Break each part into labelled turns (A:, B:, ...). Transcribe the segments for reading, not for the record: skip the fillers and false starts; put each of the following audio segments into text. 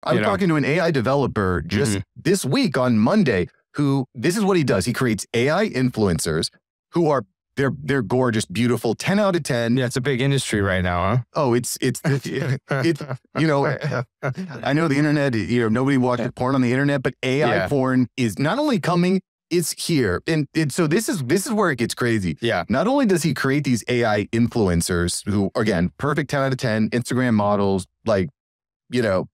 A: I was talking to an AI developer just this week on Monday who, this is what he does. He creates AI influencers who are, they're gorgeous, beautiful, 10 out of 10.
B: Yeah, it's a big industry right now, huh?
A: Oh, it's you know, I know the internet, you know, nobody watches porn on the internet, but AI porn is not only coming, it's here. And so this is where it gets crazy.
B: Yeah.
A: Not only does he create these AI influencers who, again, perfect 10 out of 10, Instagram models, like, you know,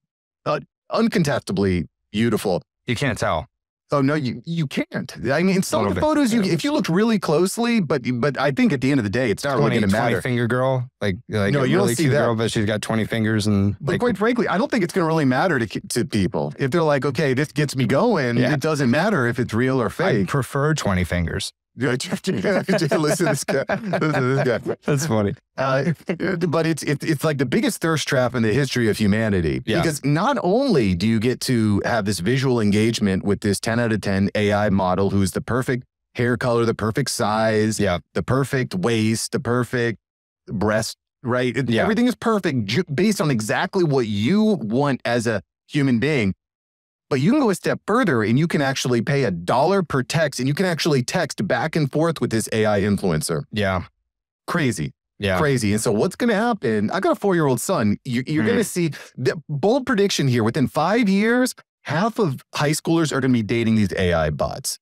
A: uncontestably beautiful.
B: You can't tell.
A: Oh, no, you can't. I mean, some of the photos, if you look really closely, but I think at the end of the day, it's not really going to matter.
B: 20 finger girl, like
A: no,
B: a
A: you
B: really
A: don't see
B: cute
A: that.
B: girl, but she's got 20 fingers. And
A: but quite frankly, I don't think it's going to really matter to people. If they're like, okay, this gets me going, it doesn't matter if it's real or fake.
B: I prefer 20 fingers.
A: Listen to this guy.
B: That's funny.
A: But it's like the biggest thirst trap in the history of humanity.
B: Yeah.
A: Because not only do you get to have this visual engagement with this 10 out of 10 AI model who's the perfect hair color, the perfect size, the perfect waist, the perfect breast, right? Everything is perfect based on exactly what you want as a human being. But you can go a step further and you can actually pay $1 per text and you can actually text back and forth with this AI influencer.
B: Yeah.
A: Crazy.
B: Yeah.
A: Crazy. And so what's going to happen? I got a 4-year-old son. You're going to see the bold prediction here. Within 5 years, half of high schoolers are going to be dating these AI bots.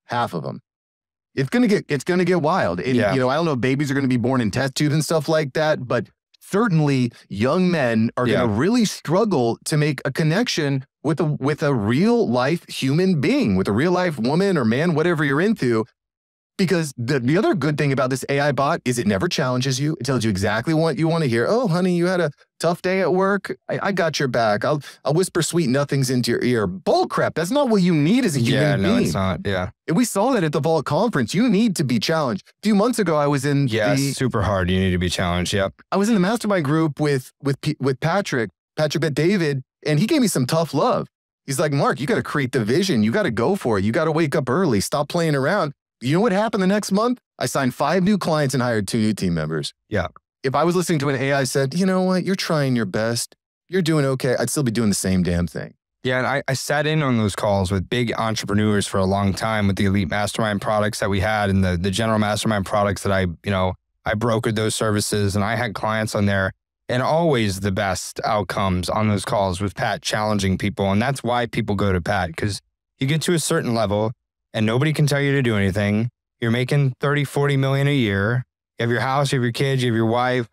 A: Half of them. It's going to get wild. And, you know, I don't know if babies are going to be born in test tubes and stuff like that, but certainly young men are going to really struggle to make a connection with a real life human being, with a real life woman or man, whatever you're into. Because the other good thing about this AI bot is it never challenges you. It tells you exactly what you want to hear. Oh, honey, you had a tough day at work. I got your back. I'll whisper sweet nothings into your ear. Bull crap. That's not what you need as a human being.
B: No, it's not. Yeah.
A: And we saw that at the Vault conference. You need to be challenged. A few months ago, I was in
B: super hard. You need to be challenged. Yep.
A: I was in the mastermind group with Patrick Bet David, and he gave me some tough love. He's like, Mark, you got to create the vision. You got to go for it. You got to wake up early. Stop playing around. You know what happened the next month? I signed 5 new clients and hired 2 new team members.
B: Yeah.
A: If I was listening to an AI said, you know what, you're trying your best, you're doing okay, I'd still be doing the same damn thing.
B: Yeah, and I sat in on those calls with big entrepreneurs for a long time with the elite mastermind products that we had and the general mastermind products that I brokered those services, and I had clients on there, and always the best outcomes on those calls with Pat challenging people. And that's why people go to Pat, because you get to a certain level and nobody can tell you to do anything. You're making 30, 40 million a year. You have your house, you have your kids, you have your wife.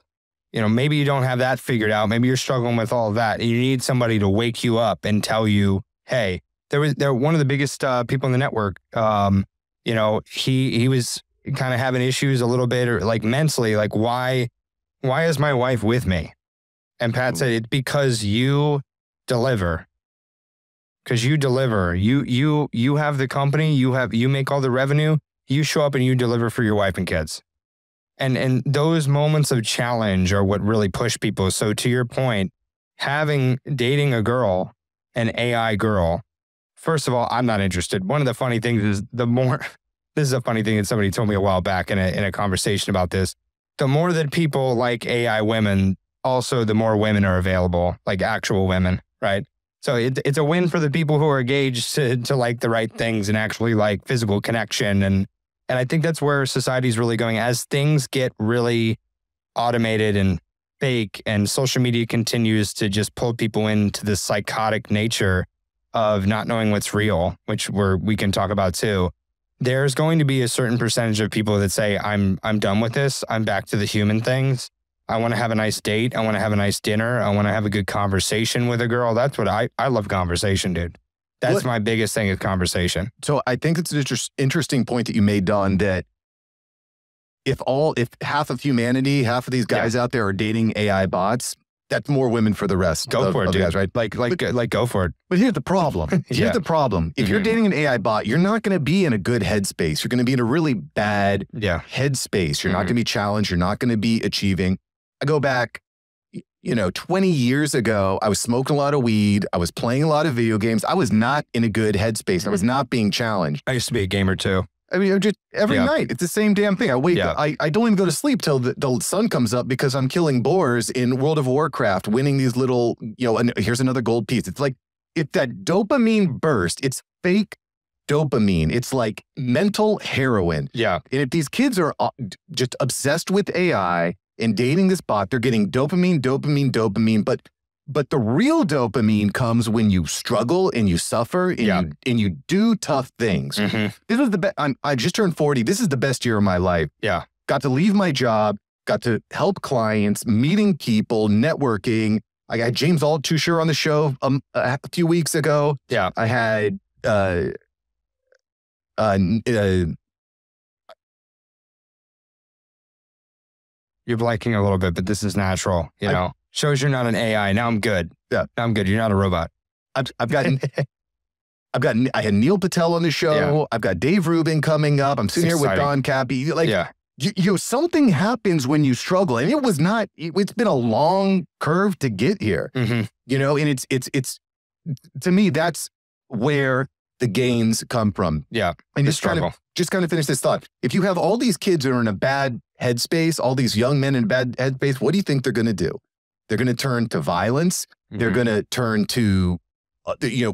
B: You know, maybe you don't have that figured out. Maybe you're struggling with all of that. You need somebody to wake you up and tell you, hey, they're one of the biggest people in the network. You know, he was kind of having issues a little bit, or like mentally, like why is my wife with me? And Pat said, it's because you deliver. Because you deliver. You have the company, you make all the revenue, you show up and you deliver for your wife and kids. And those moments of challenge are what really push people. So to your point, dating a girl, an AI girl, first of all, I'm not interested. One of the funny things is this is a funny thing that somebody told me a while back in a conversation about this. The more that people like AI women, also the more women are available, like actual women, right? So it's a win for the people who are engaged to like the right things and actually like physical connection. And I think that's where society's really going. As things get really automated and fake and social media continues to just pull people into this psychotic nature of not knowing what's real, which we can talk about too. There's going to be a certain percentage of people that say, I'm done with this. I'm back to the human things. I want to have a nice date. I want to have a nice dinner. I want to have a good conversation with a girl. That's what I love conversation, dude. That's my biggest thing is conversation.
A: So I think it's an interesting point that you made, Don, that if half of humanity, half of these guys out there are dating AI bots, that's more women for the rest.
B: Go for it, dude.
A: Guys, right?
B: Like go for it.
A: But here's the problem. Here's the problem. If you're dating an AI bot, you're not going to be in a good headspace. You're going to be in a really bad headspace. You're not going to be challenged. You're not going to be achieving. I go back, 20 years ago, I was smoking a lot of weed. I was playing a lot of video games. I was not in a good headspace. I was not being challenged.
B: I used to be a gamer too.
A: I mean, just every night, it's the same damn thing. I wake up, I don't even go to sleep till the sun comes up because I'm killing boars in World of Warcraft, winning these little, and here's another gold piece. It's like, it's that dopamine burst. It's fake dopamine. It's like mental heroin.
B: Yeah.
A: And if these kids are just obsessed with AI and dating this bot, they're getting dopamine. But the real dopamine comes when you struggle and you suffer and you do tough things. This is the best. I just turned 40. This is the best year of my life.
B: Yeah.
A: Got to leave my job, got to help clients, meeting people, networking. I got James Altucher on the show a few weeks ago.
B: Yeah.
A: I had
B: you're blanking a little bit, but this is natural, Shows you're not an AI. Now I'm good.
A: Yeah.
B: Now I'm good. You're not a robot.
A: I had Neil Patel on the show. Yeah. I've got Dave Rubin coming up. I'm sitting here with Don Capi. Something happens when you struggle, and it's been a long curve to get here, and it's to me, that's where the gains come from.
B: Yeah.
A: And just kind of finish this thought. If you have all these kids that are in a bad headspace, all these young men in a bad headspace, what do you think they're going to do? They're going to turn to violence. They're going to turn to,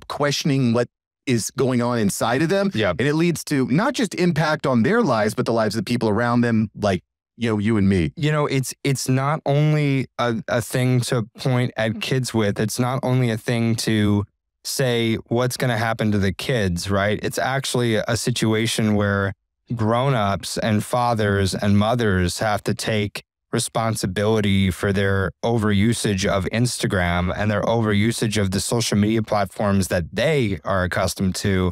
A: questioning what is going on inside of them.
B: Yeah.
A: And it leads to not just impact on their lives, but the lives of the people around them, like, you and me.
B: It's not only a thing to point at kids with. It's not only a thing to say what's going to happen to the kids, right? It's actually a situation where grown-ups and fathers and mothers have to take responsibility for their overusage of Instagram and their overusage of the social media platforms that they are accustomed to,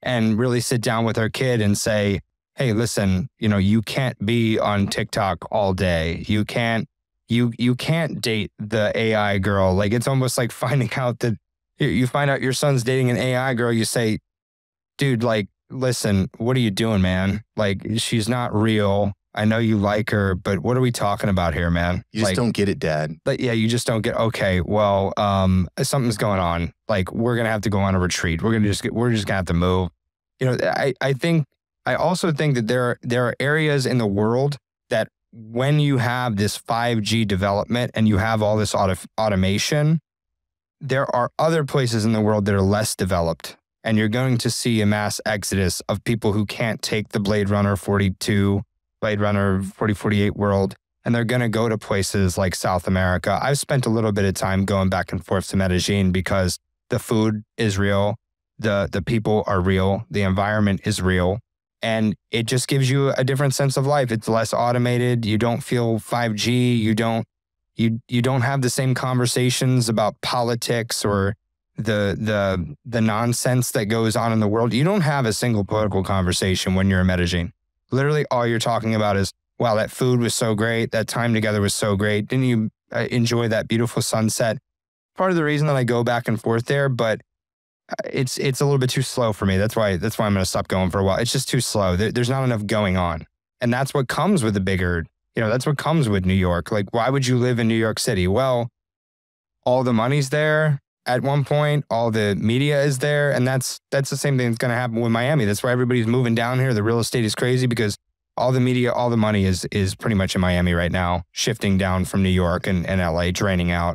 B: and really sit down with their kid and say, hey, listen, you can't be on TikTok all day. You can't date the AI girl. Like, it's almost like finding out that you find out your son's dating an AI girl. You say, dude, like, listen, what are you doing, man? Like, she's not real. I know you like her, but what are we talking about here, man?
A: You just don't get it, Dad.
B: But yeah, you just don't get, okay, well, something's going on. Like, we're going to have to go on a retreat. We're just going to have to move. I also think that there are areas in the world that when you have this 5G development and you have all this automation, there are other places in the world that are less developed. And you're going to see a mass exodus of people who can't take the Blade Runner 4048 world, and they're going to go to places like South America. I've spent a little bit of time going back and forth to Medellin because the food is real, the people are real, the environment is real, and it just gives you a different sense of life. It's less automated. You don't feel 5G. You don't have the same conversations about politics or the nonsense that goes on in the world. You don't have a single political conversation when you're in Medellin. Literally all you're talking about is, wow, that food was so great. That time together was so great. Didn't you enjoy that beautiful sunset? Part of the reason that I go back and forth there, but it's a little bit too slow for me. That's why I'm going to stop going for a while. It's just too slow. There's not enough going on. And that's what comes with the bigger, that's what comes with New York. Like, why would you live in New York City? Well, all the money's there. At one point, all the media is there, and that's the same thing that's going to happen with Miami. That's why everybody's moving down here. The real estate is crazy because all the media, all the money is pretty much in Miami right now, shifting down from New York and LA, draining out.